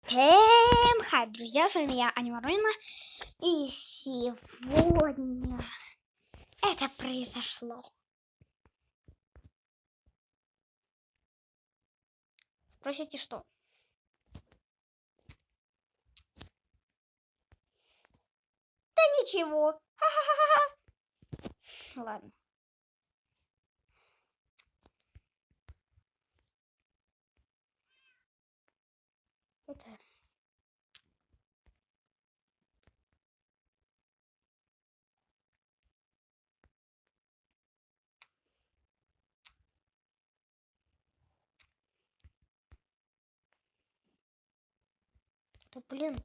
Всем хай, друзья, с вами я, Аня Воронина. И сегодня это произошло. Спросите, что? Да ничего. Ха-ха-ха-ха. Ладно. Это... Да блин.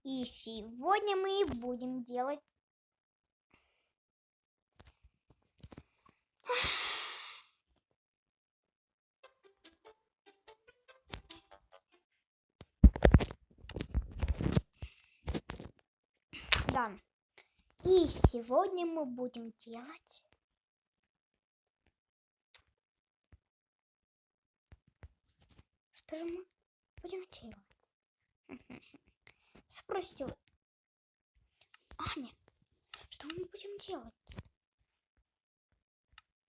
И сегодня мы будем делать... Да. И сегодня мы будем делать... Что же мы будем делать? Спросите вы. Аня, что мы будем делать?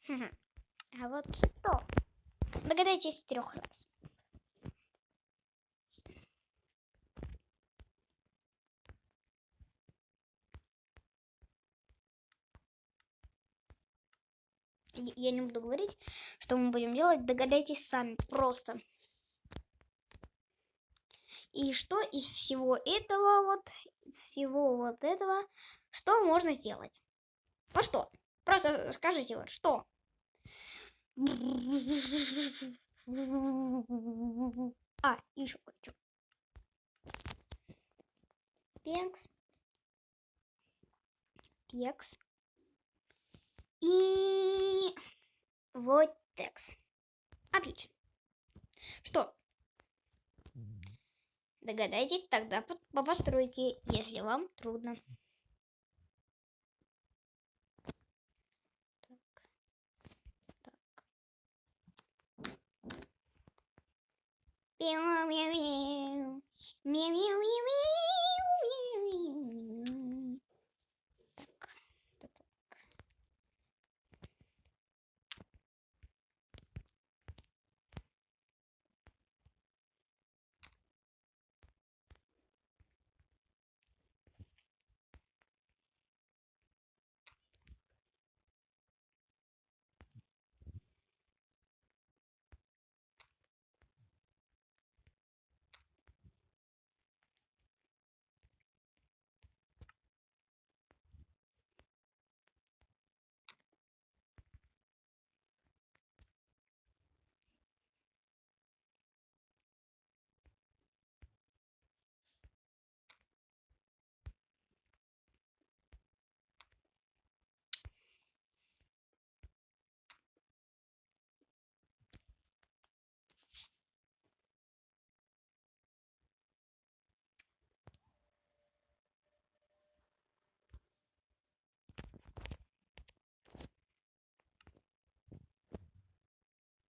А вот что? Догадайтесь с 3 раз. Я не буду говорить, что мы будем делать. Догадайтесь сами. Просто. И что из всего этого, что можно сделать? Вот что? Просто скажите, вот что? А, еще кое-что. Текс. Текс. И вот текст. Отлично. Что? Догадайтесь тогда по постройке, если вам трудно.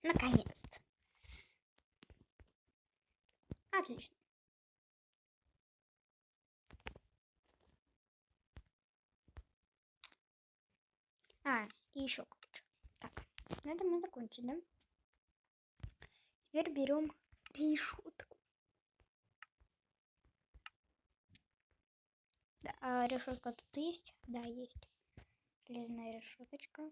Наконец-то. Отлично. И еще кое-что. Так, на этом мы закончили, да? Теперь берем решетку. Да, а решетка тут есть? Да, есть. Железная решеточка.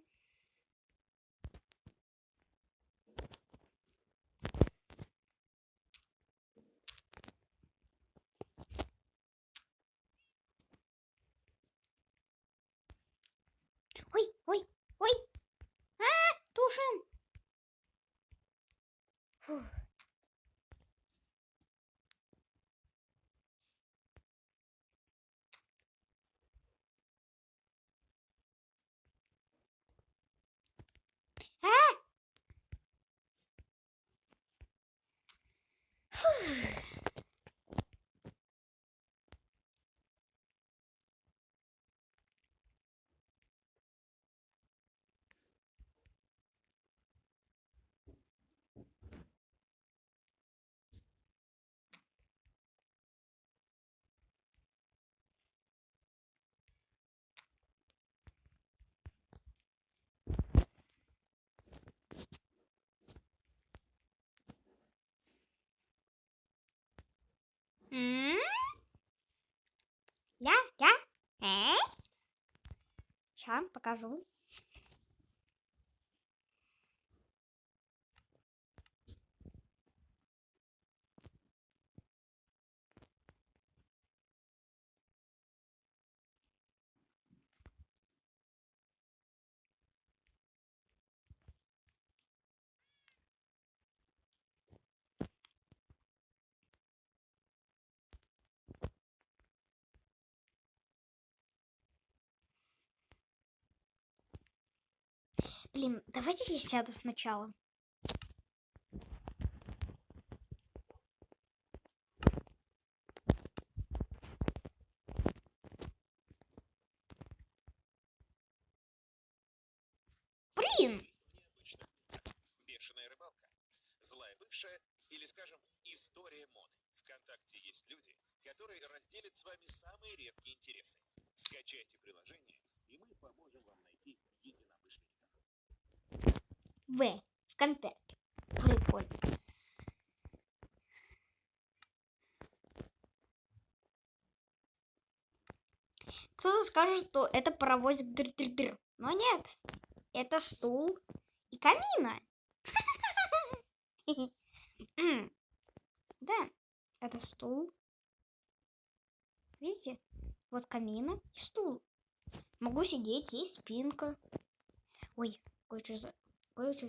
Ой, ой, ой! Тушим! Фух. М? Я? Сейчас покажу. Блин, давайте я сяду сначала. Блин! Бешеная рыбалка. Злая бывшая или, скажем, история моды. ВКонтакте есть люди, которые разделят с вами самые редкие интересы. Скачайте приложение, и мы поможем вам найти единомышленников. ВКонтакте. Прикольно. Кто-то скажет, что это паровозик дыр-дыр-дыр. Но нет. Это стул и камина. Да, это стул. Видите? Вот камина и стул. Могу сидеть, есть спинка. Ой, кое-что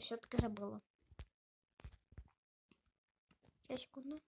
все-таки забыла. Сейчас, секунду.